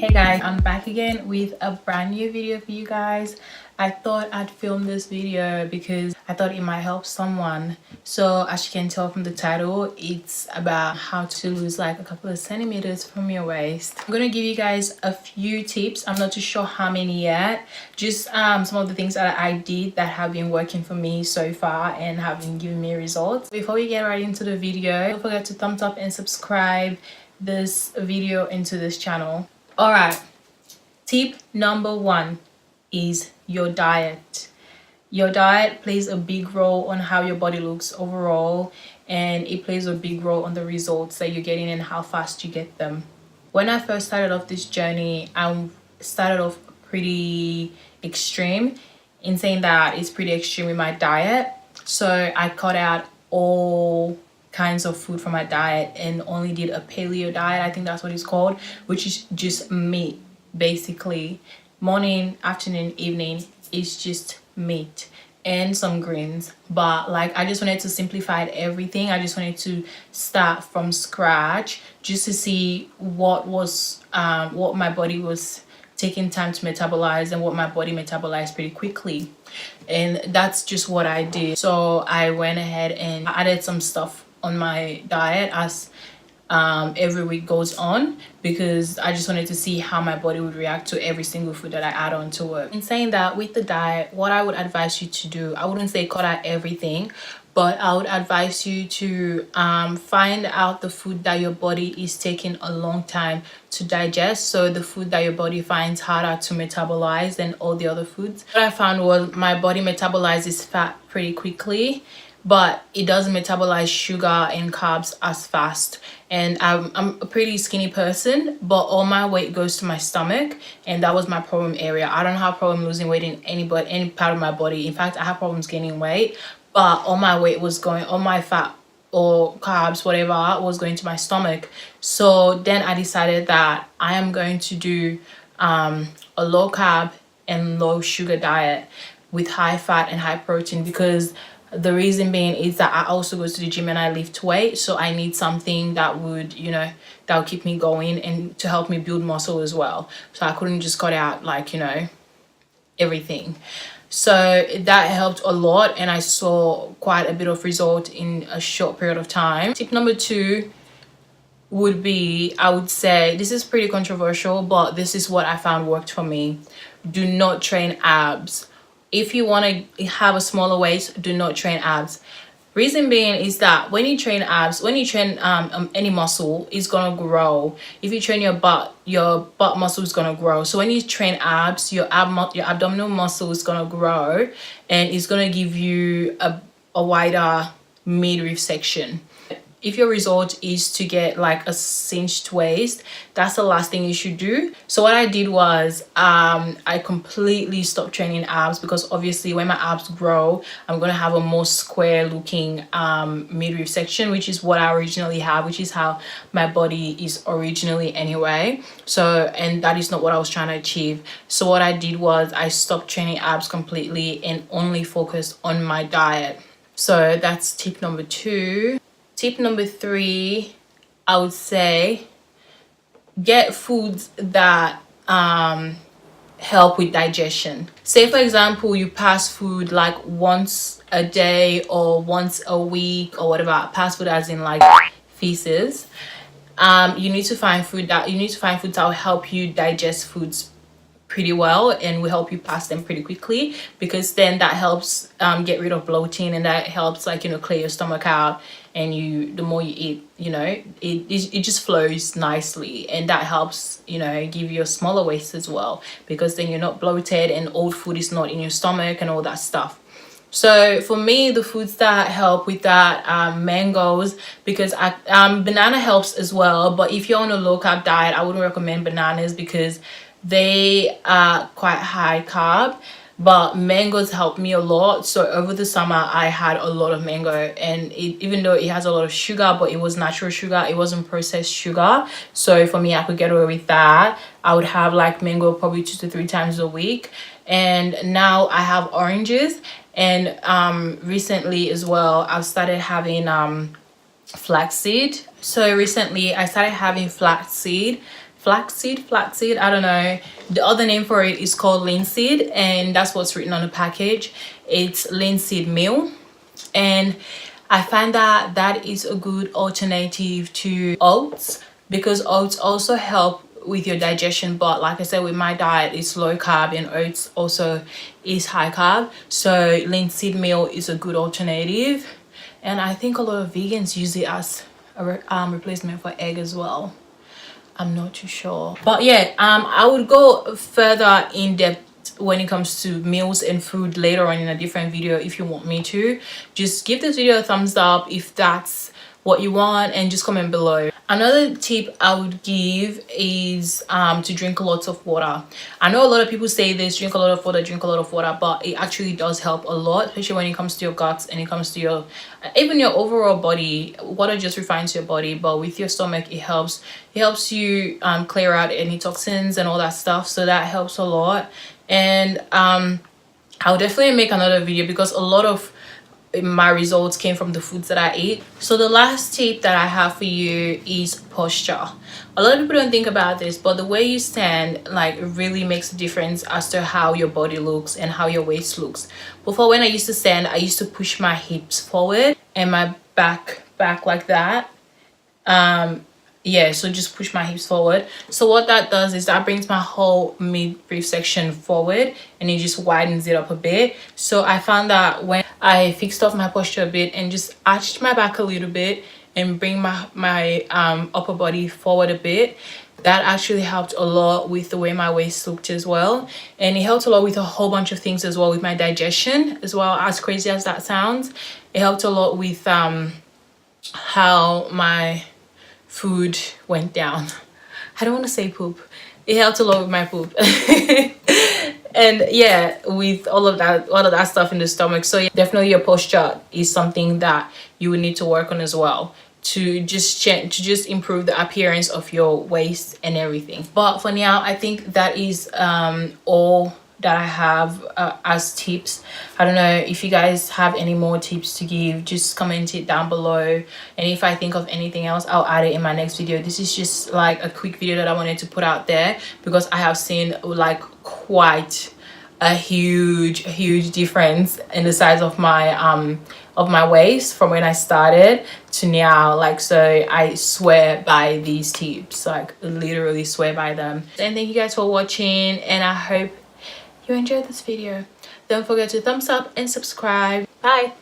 Hey guys, I'm back again with a brand new video for you guys. I thought I'd film this video because I thought it might help someone. So as you can tell from the title, it's about how to lose like a couple of centimeters from your waist. I'm gonna give you guys a few tips. I'm not too sure how many yet, just some of the things that I did that have been working for me so far and have been giving me results. Before we get right into the video, don't forget to thumbs up and subscribe this video into this channel. All right, tip number one is your diet. Your diet plays a big role on how your body looks overall, and it plays a big role on the results that you're getting and how fast you get them. When I first started off this journey, I started off pretty extreme in saying that it's pretty extreme with my diet. So I cut out all kinds of food from my diet and only did a paleo diet, I think that's what it's called, which is just meat basically. Morning, afternoon, evening is just meat and some greens. But like, I just wanted to simplify everything. I just wanted to start from scratch just to see what my body was taking time to metabolize and what my body metabolized pretty quickly. And that's just what I did. So I went ahead and added some stuff on my diet as every week goes on, because I just wanted to see how my body would react to every single food that I add on to it. In saying that, with the diet, what I would advise you to do, I wouldn't say cut out everything, but I would advise you to find out the food that your body is taking a long time to digest. So the food that your body finds harder to metabolize than all the other foods. What I found was my body metabolizes fat pretty quickly, but it doesn't metabolize sugar and carbs as fast. And I'm a pretty skinny person, but all my weight goes to my stomach, and that was my problem area. I don't have problem losing weight in any part of my body. In fact, I have problems gaining weight, but all my weight was going, all my fat or carbs, whatever, was going to my stomach. So then I decided that I am going to do a low carb and low sugar diet with high fat and high protein, because the reason being is that I also go to the gym and I lift weight. So I need something that would, you know, that would keep me going and to help me build muscle as well. So I couldn't just cut out like, you know, everything. So that helped a lot, and I saw quite a bit of result in a short period of time. Tip number two would be, I would say, this is pretty controversial, but this is what I found worked for me. Do not train abs. If you want to have a smaller waist, do not train abs. Reason being is that when you train abs, when you train any muscle, it's gonna grow. If you train your butt muscle is gonna grow. So when you train abs, your abdominal muscle is gonna grow, and it's gonna give you a wider midriff section. If your result is to get like a cinched waist, that's the last thing you should do. So what I did was I completely stopped training abs, because obviously when my abs grow, I'm gonna have a more square looking midriff section, which is what I originally have, which is how my body is originally anyway. So, and that is not what I was trying to achieve. So what I did was I stopped training abs completely and only focused on my diet. So that's tip number two. Tip number three, I would say, get foods that help with digestion. Say for example, you pass food like once a day or once a week or whatever. Pass food as in like feces. You need to find foods that will help you digest foods pretty well and will help you pass them pretty quickly, because then that helps get rid of bloating, and that helps, like, you know, clear your stomach out. And the more you eat, you know, it just flows nicely, and that helps, you know, give you a smaller waist as well, because then you're not bloated and old food is not in your stomach and all that stuff. So for me, the foods that help with that are mangoes, because banana helps as well. But if you're on a low carb diet, I wouldn't recommend bananas because they are quite high carb. But mangoes helped me a lot. So over the summer I had a lot of mango, and even though it has a lot of sugar, but it was natural sugar, it wasn't processed sugar. So for me, I could get away with that. I would have like mango probably 2 to 3 times a week. And now I have oranges, and recently as well I've started having flaxseed. So recently I started having flaxseed flaxseed, I don't know. The other name for it is called linseed, and that's what's written on the package. It's linseed meal, and I find that that is a good alternative to oats, because oats also help with your digestion, but like I said, with my diet it's low carb and oats also is high carb, so linseed meal is a good alternative. And I think a lot of vegans use it as a replacement for egg as well. I'm not too sure, but yeah, I would go further in depth when it comes to meals and food later on in a different video. If you want me to, just give this video a thumbs up if that's what you want, and just comment below. Another tip I would give is to drink lots of water. I know a lot of people say this, drink a lot of water, but it actually does help a lot, especially when it comes to your guts and it comes to your even your overall body. Water just refines your body, but with your stomach it helps you clear out any toxins and all that stuff, so that helps a lot. And I'll definitely make another video because a lot of my results came from the foods that I eat. So the last tip that I have for you is posture. A lot of people don't think about this, but the way you stand like really makes a difference as to how your body looks and how your waist looks. Before, when I used to stand, I used to push my hips forward and my back like that. Yeah, so just push my hips forward. So what that does is that brings my whole midriff section forward, and it just widens it up a bit. So I found that when I fixed off my posture a bit and just arched my back a little bit and bring my upper body forward a bit, that actually helped a lot with the way my waist looked as well. And it helped a lot with a whole bunch of things as well, with my digestion as well. As crazy as that sounds, it helped a lot with how my food went down. I don't want to say poop. It helped a lot with my poop. And yeah, with all of that stuff in the stomach. So yeah, definitely your posture is something that you would need to work on as well, to just improve the appearance of your waist and everything. But for now, I think that is all that I have as tips. I don't know if you guys have any more tips to give, just comment it down below, and if I think of anything else, I'll add it in my next video. This is just like a quick video that I wanted to put out there because I have seen like quite a huge difference in the size of my waist from when I started to now. Like, so I swear by these tips, like literally swear by them. And thank you guys for watching, and I hope you enjoyed this video. Don't forget to thumbs up and subscribe. Bye.